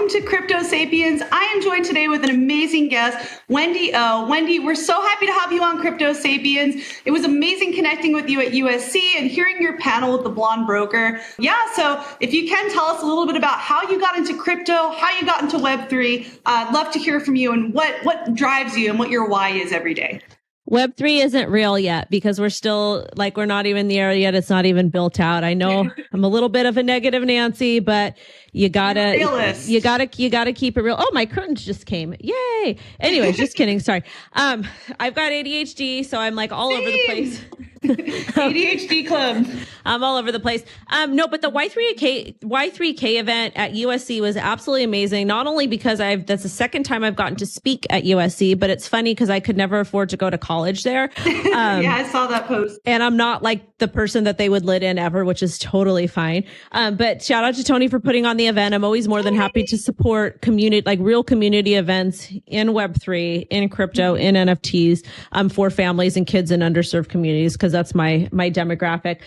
welcome to Crypto Sapiens. I am joined today with an amazing guest, Wendy O. Wendy, we're so happy to have you on Crypto Sapiens. It was amazing connecting with you at USC and hearing your panel with the blonde broker. Yeah, so if you can tell us a little bit about how you got into crypto, how you got into Web3, I'd love to hear from you and what drives you and what your why is every day. Web3 isn't real yet because we're still we're not even there yet. It's not even built out. I know I'm a little bit of a negative Nancy, but you gotta keep it real. Oh, my curtains just came. Yay. Anyways, just kidding. Sorry. I've got ADHD, so I'm all over the place. ADHD club. I'm all over the place. No, but the Y3K event at USC was absolutely amazing. Not only because that's the second time I've gotten to speak at USC, but it's funny because I could never afford to go to college there. Yeah, I saw that post. And I'm not the person that they would let in ever, which is totally fine. But shout out to Tony for putting on the event. I'm always more than happy to support real community events in Web3, in crypto, in NFTs, for families and kids in underserved communities, because that's my demographic.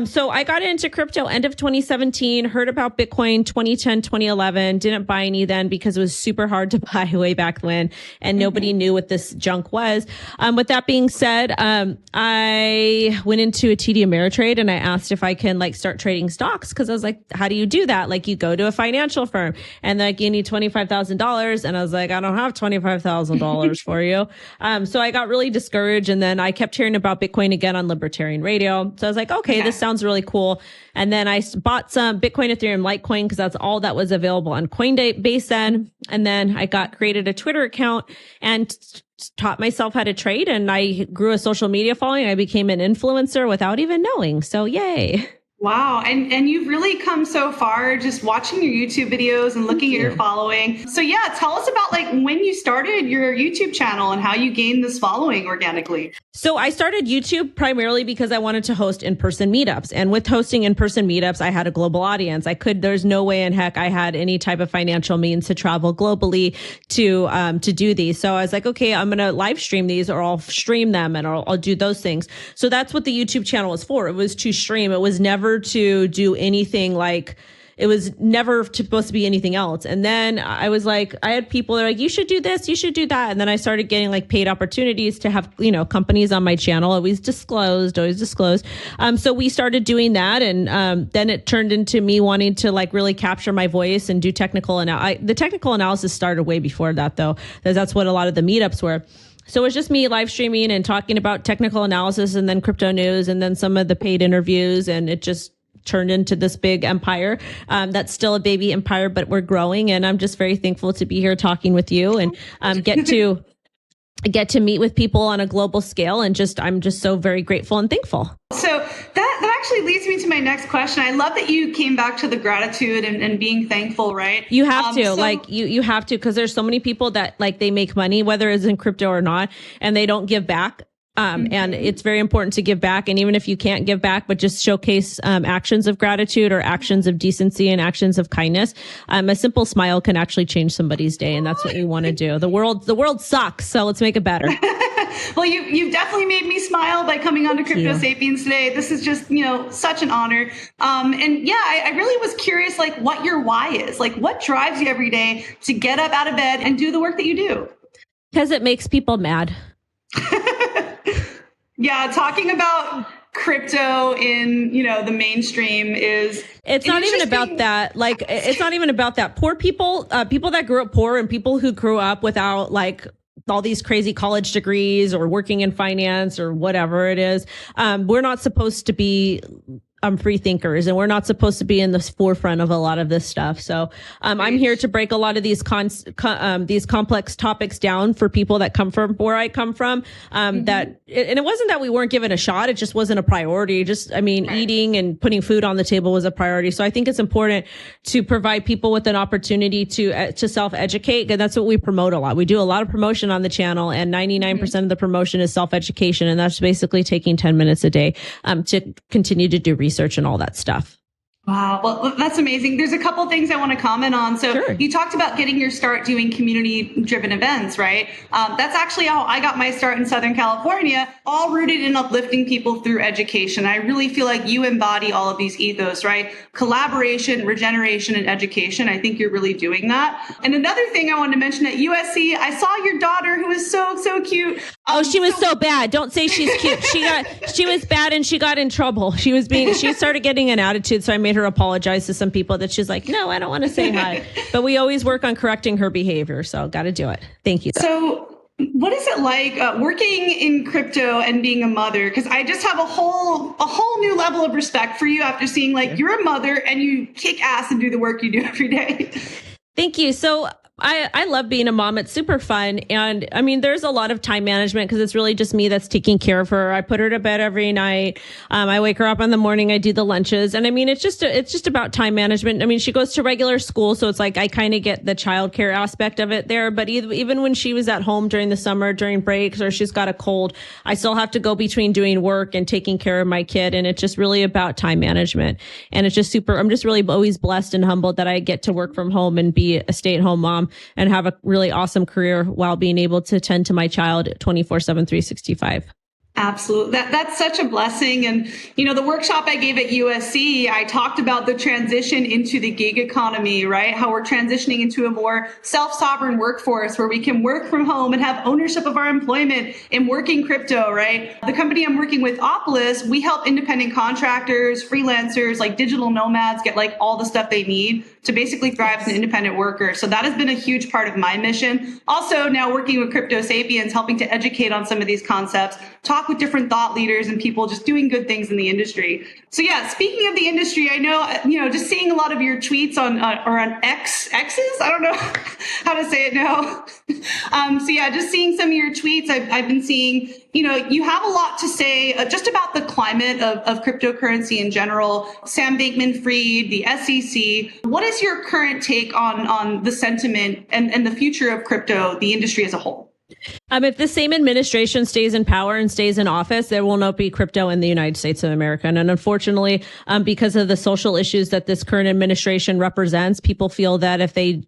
So I got into crypto end of 2017, heard about Bitcoin 2010, 2011, didn't buy any then because it was super hard to buy way back when, and nobody knew what this junk was. With that being said, I went into a TD Ameritrade and I asked if I can start trading stocks, because I was like, how do you do that? You go to a financial firm and you need $25,000. And I was like, I don't have $25,000 for you. So I got really discouraged, and then I kept hearing about Bitcoin again on Libertarian Radio. So I was like, okay, this sounds really cool. And then I bought some Bitcoin, Ethereum, Litecoin, because that's all that was available on Coinbase then. And then I created a Twitter account and taught myself how to trade, and I grew a social media following. I became an influencer without even knowing. So yay. Wow. And you've really come so far just watching your YouTube videos and looking at your following. So yeah, tell us about when you started your YouTube channel and how you gained this following organically. So I started YouTube primarily because I wanted to host in-person meetups. And with hosting in-person meetups, I had a global audience. There's no way in heck I had any type of financial means to travel globally to do these. So I was like, okay, I'm going to live stream these, or I'll stream them, and I'll do those things. So that's what the YouTube channel was for. It was to stream. It was never to do anything it was never supposed to be anything else. And then I was I had people that were you should do this, you should do that. And then I started getting paid opportunities to have, companies on my channel, always disclosed. So we started doing that. And then it turned into me wanting to really capture my voice and do technical. The technical analysis started way before that though, because that's what a lot of the meetups were. So it was just me live streaming and talking about technical analysis, and then crypto news, and then some of the paid interviews. And it just turned into this big empire. That's still a baby empire, but we're growing. And I'm just very thankful to be here talking with you and get to meet with people on a global scale. And I'm just so very grateful and thankful. So that actually leads me to my next question. I love that you came back to the gratitude and being thankful, right? You have to, you have to, because there's so many people that they make money, whether it's in crypto or not, and they don't give back. And it's very important to give back. And even if you can't give back, but just showcase actions of gratitude or actions of decency and actions of kindness. A simple smile can actually change somebody's day. And that's what we want to do. The world sucks. So let's make it better. Well, you've definitely made me smile by coming on to Crypto Sapiens today. This is just, such an honor. And yeah, I really was curious, what your why is, what drives you every day to get up out of bed and do the work that you do? Because it makes people mad. Yeah, talking about crypto in, the mainstream it's not even about that. It's not even about that. Poor people, people that grew up poor, and people who grew up without all these crazy college degrees or working in finance or whatever it is. We're not supposed to be free thinkers, and we're not supposed to be in the forefront of a lot of this stuff. So I'm here to break a lot of these complex topics down for people that come from where I come from. And it wasn't that we weren't given a shot; it just wasn't a priority. Eating and putting food on the table was a priority. So I think it's important to provide people with an opportunity to self-educate, and that's what we promote a lot. We do a lot of promotion on the channel, and 99% of the promotion is self-education, and that's basically taking 10 minutes a day to continue to do research and all that stuff. Wow. Well, that's amazing. There's a couple things I want to comment on. So Sure. you talked about getting your start doing community driven events, right? That's actually how I got my start in Southern California, all rooted in uplifting people through education. I really feel like you embody all of these ethos, right? Collaboration, regeneration, and education. I think you're really doing that. And another thing I wanted to mention at USC, I saw your daughter who is so cute. Oh, she was so bad. Don't say she's cute. She was bad and she got in trouble. She started getting an attitude. So I made her apologize to some people that she's like, no, I don't want to say hi. But we always work on correcting her behavior. So got to do it. Thank you. So what is it like working in crypto and being a mother? Because I just have a whole new level of respect for you after seeing like you're a mother and you kick ass and do the work you do every day. Thank you. So I love being a mom. It's super fun. And I mean, there's a lot of time management because it's really just me that's taking care of her. I put her to bed every night. I wake her up in the morning. I do the lunches. And I mean, it's just about time management. I mean, she goes to regular school. So it's like, I kind of get the childcare aspect of it there. But even when she was at home during the summer, during breaks, or she's got a cold, I still have to go between doing work and taking care of my kid. And it's just really about time management. And it's just I'm just really always blessed and humbled that I get to work from home and be a stay-at-home mom and have a really awesome career while being able to tend to my child 24/7, 365. Absolutely. That's such a blessing. And, you know, the workshop I gave at USC, I talked about the transition into the gig economy, right? How we're transitioning into a more self-sovereign workforce where we can work from home and have ownership of our employment in working crypto, right? The company I'm working with, Opolis, we help independent contractors, freelancers, like digital nomads get like all the stuff they need to basically thrive as an independent worker. So that has been a huge part of my mission. Also now working with Crypto Sapiens, helping to educate on some of these concepts, talk with different thought leaders and people just doing good things in the industry. So yeah, speaking of the industry, I know, you know, just seeing a lot of your tweets on X's, I don't know how to say it now. So yeah, just seeing some of your tweets, I've been seeing, you know, you have a lot to say just about the climate of cryptocurrency in general. Sam Bankman-Fried, the SEC. What is your current take on the sentiment and the future of crypto, the industry as a whole? If the same administration stays in power and stays in office, there will not be crypto in the United States of America. And unfortunately, because of the social issues that this current administration represents, people feel that if they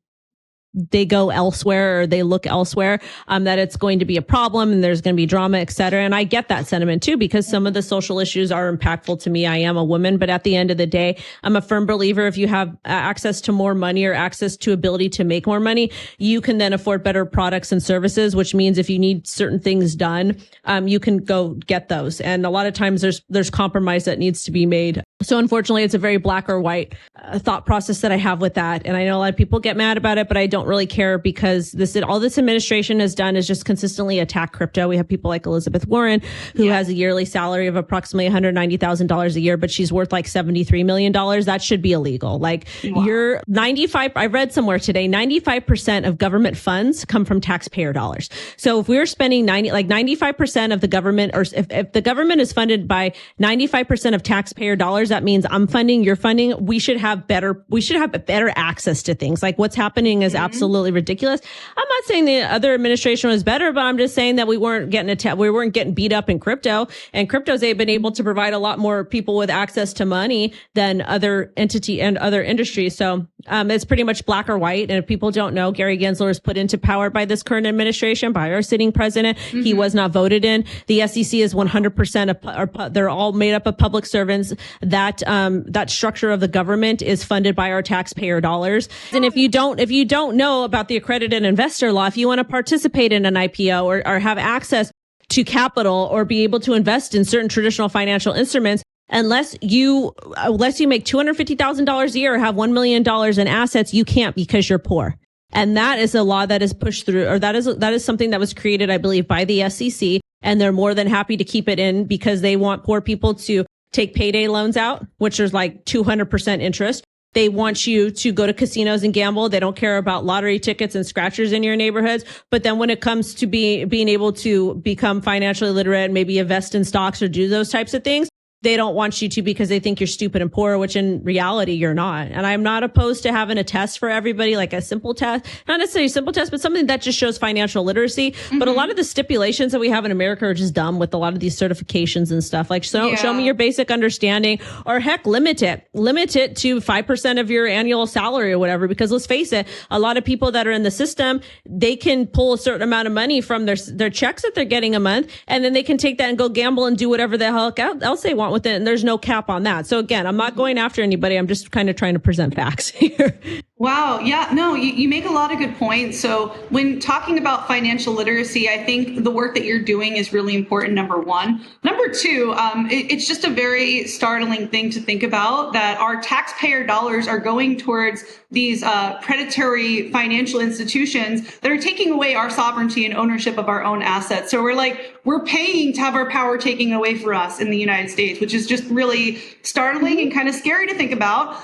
go elsewhere or they look elsewhere, that it's going to be a problem and there's going to be drama, et cetera. And I get that sentiment too, because some of the social issues are impactful to me. I am a woman, but at the end of the day, I'm a firm believer if you have access to more money or access to ability to make more money, you can then afford better products and services, which means if you need certain things done, you can go get those. And a lot of times there's compromise that needs to be made. So unfortunately, it's a very black or white thought process that I have with that. And I know a lot of people get mad about it, but I don't really care because all this administration has done is just consistently attack crypto. We have people like Elizabeth Warren, who has a yearly salary of approximately $190,000 a year, but she's worth like $73 million. That should be illegal. Like you're 95, I read somewhere today, 95% of government funds come from taxpayer dollars. So if we're spending 95% of the government, or if the government is funded by 95% of taxpayer dollars, that means I'm funding, you're funding. We should have better access to things. Like what's happening is absolutely ridiculous. I'm not saying the other administration was better, but I'm just saying that we weren't getting beat up in crypto, and crypto's been able to provide a lot more people with access to money than other entity and other industries. So, it's pretty much black or white. And if people don't know, Gary Gensler is put into power by this current administration, by our sitting president. He was not voted in. The SEC is 100% they're all made up of public servants. That structure of the government is funded by our taxpayer dollars. And if you don't know about the accredited investor law, if you want to participate in an IPO or have access to capital or be able to invest in certain traditional financial instruments, unless you make $250,000 a year or have $1 million in assets, you can't because you're poor. And that is a law that is pushed through, or that is something that was created, I believe, by the SEC. And they're more than happy to keep it in because they want poor people to take payday loans out, which is like 200% interest. They want you to go to casinos and gamble. They don't care about lottery tickets and scratchers in your neighborhoods. But then when it comes to being able to become financially literate, maybe invest in stocks or do those types of things, they don't want you to because they think you're stupid and poor, which in reality you're not. And I'm not opposed to having a test for everybody, like a simple test, not necessarily a simple test, but something that just shows financial literacy. But a lot of the stipulations that we have in America are just dumb with a lot of these certifications and stuff. Like, show me your basic understanding, or heck, limit it to 5% of your annual salary or whatever. Because let's face it, a lot of people that are in the system, they can pull a certain amount of money from their checks that they're getting a month, and then they can take that and go gamble and do whatever the hell else they want with it. And there's no cap on that. So again, I'm not going after anybody. I'm just kind of trying to present facts here. Wow. Yeah, no, you make a lot of good points. So when talking about financial literacy, I think the work that you're doing is really important, number one. Number two, it's just a very startling thing to think about that our taxpayer dollars are going towards these predatory financial institutions that are taking away our sovereignty and ownership of our own assets. So we're paying to have our power taken away from us in the United States, which is just really startling and kind of scary to think about.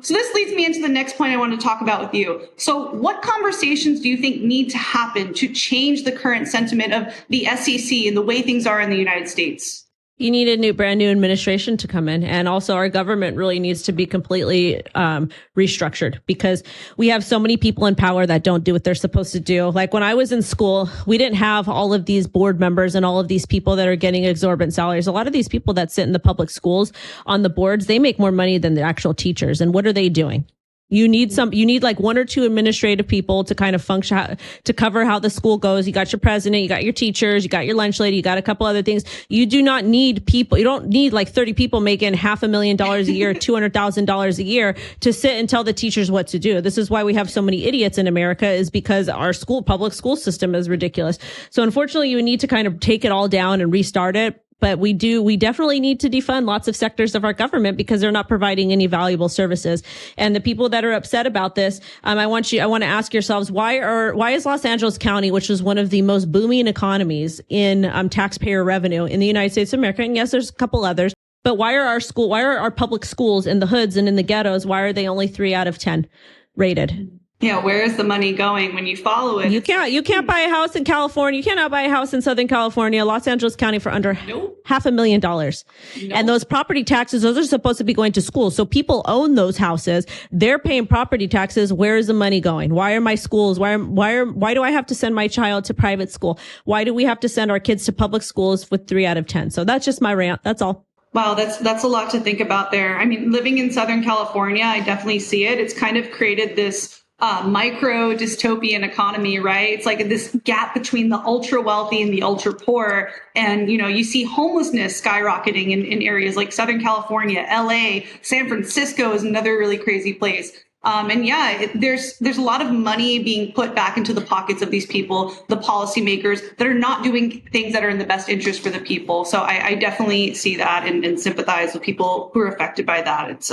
So this leads me into the next point I want to talk about with you. So what conversations do you think need to happen to change the current sentiment of the SEC and the way things are in the United States? You need a brand new administration to come in. And also our government really needs to be completely restructured, because we have so many people in power that don't do what they're supposed to do. Like when I was in school, we didn't have all of these board members and all of these people that are getting exorbitant salaries. A lot of these people that sit in the public schools on the boards, they make more money than the actual teachers. And what are they doing? You need like one or two administrative people to kind of function, to cover how the school goes. You got your president, you got your teachers, you got your lunch lady, you got a couple other things. You do not need people. You don't need like 30 people making $500,000 a year, $200,000 a year to sit and tell the teachers what to do. This is why we have so many idiots in America, is because our public school system is ridiculous. So unfortunately, you need to kind of take it all down and restart it. But we definitely need to defund lots of sectors of our government because they're not providing any valuable services. And the people that are upset about this, I want to ask yourselves, why is Los Angeles County, which is one of the most booming economies in taxpayer revenue in the United States of America, and yes, there's a couple others, but why are our public schools in the hoods and in the ghettos, why are they only 3 out of 10 rated? Yeah, where is the money going when you follow it? You can't buy a house in California. You cannot buy a house in Southern California, Los Angeles County for under $500,000. Nope. And those property taxes, those are supposed to be going to schools. So people own those houses. They're paying property taxes. Where is the money going? Why are my schools? Why do I have to send my child to private school? Why do we have to send our kids to public schools with 3 out of 10? So that's just my rant. That's all. Wow, that's a lot to think about there. I mean, living in Southern California, I definitely see it. It's kind of created this micro dystopian economy, right? It's like this gap between the ultra wealthy and the ultra poor. And, you see homelessness skyrocketing in areas like Southern California, LA, San Francisco is another really crazy place. There's a lot of money being put back into the pockets of these people, the policymakers that are not doing things that are in the best interest for the people. So I definitely see that and sympathize with people who are affected by that. It's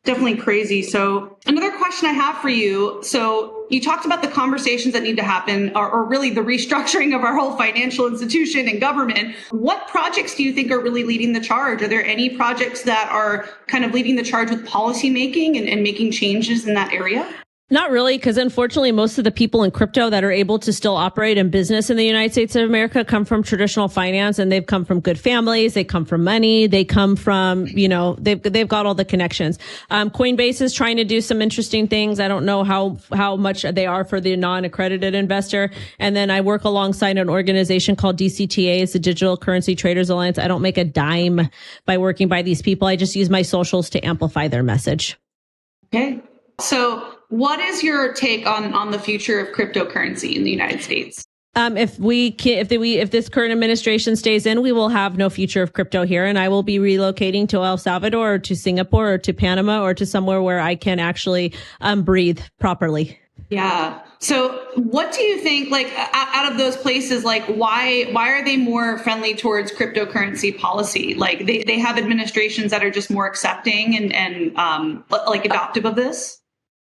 definitely crazy. So another question I have for you. So you talked about the conversations that need to happen, or really the restructuring of our whole financial institution and government. What projects do you think are really leading the charge? Are there any projects that are kind of leading the charge with policymaking and making changes in that area? Not really, because unfortunately, most of the people in crypto that are able to still operate in business in the United States of America come from traditional finance, and they've come from good families. They come from money. They come from, they've got all the connections. Coinbase is trying to do some interesting things. I don't know how much they are for the non-accredited investor. And then I work alongside an organization called DCTA. It's the Digital Currency Traders Alliance. I don't make a dime by working by these people. I just use my socials to amplify their message. Okay. So what is your take on the future of cryptocurrency in the United States? If this current administration stays in, we will have no future of crypto here, and I will be relocating to El Salvador or to Singapore or to Panama or to somewhere where I can actually breathe properly. Yeah. So what do you think, like, out of those places, like, why are they more friendly towards cryptocurrency policy? Like, they have administrations that are just more accepting and like adoptive of this?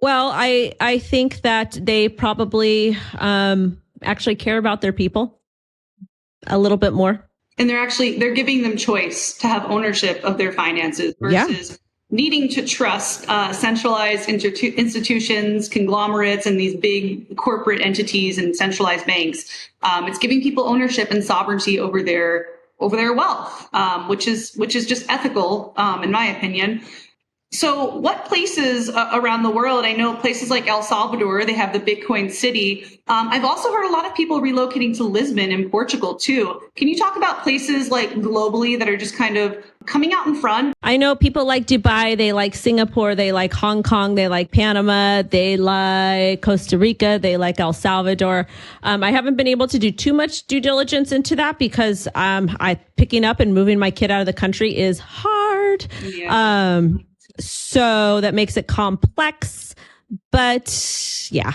Well, I think that they probably actually care about their people a little bit more. And they're giving them choice to have ownership of their finances versus needing to trust centralized institutions, conglomerates, and these big corporate entities and centralized banks. It's giving people ownership and sovereignty over their over their wealth, which is just ethical, in my opinion. So what places around the world, I know places like El Salvador, they have the Bitcoin city. I've also heard a lot of people relocating to Lisbon in Portugal too. Can you talk about places like globally that are just kind of coming out in front? I know people like Dubai, they like Singapore, they like Hong Kong, they like Panama, they like Costa Rica, they like El Salvador. I haven't been able to do too much due diligence into that because picking up and moving my kid out of the country is hard. Yeah. So that makes it complex, but yeah.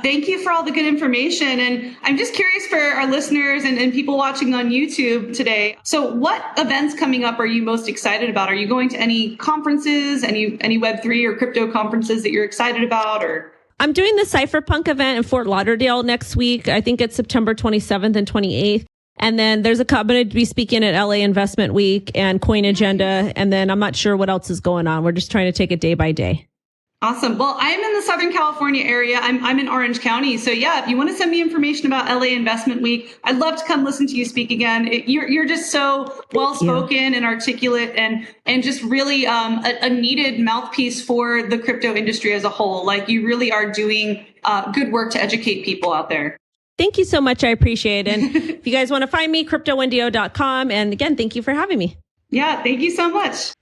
Thank you for all the good information. And I'm just curious for our listeners and people watching on YouTube today. So what events coming up are you most excited about? Are you going to any conferences, any Web3 or crypto conferences that you're excited about? Or I'm doing the Cypherpunk event in Fort Lauderdale next week. I think it's September 27th and 28th. And then I'm going to be speaking at LA Investment Week and Coin Agenda. And then I'm not sure what else is going on. We're just trying to take it day by day. Awesome. Well, I'm in the Southern California area. I'm in Orange County. So yeah, if you want to send me information about LA Investment Week, I'd love to come listen to you speak again. You're just so well-spoken and articulate and just really a needed mouthpiece for the crypto industry as a whole. Like you really are doing good work to educate people out there. Thank you so much. I appreciate it. And if you guys want to find me, cryptowendo.com. And again, thank you for having me. Yeah, thank you so much.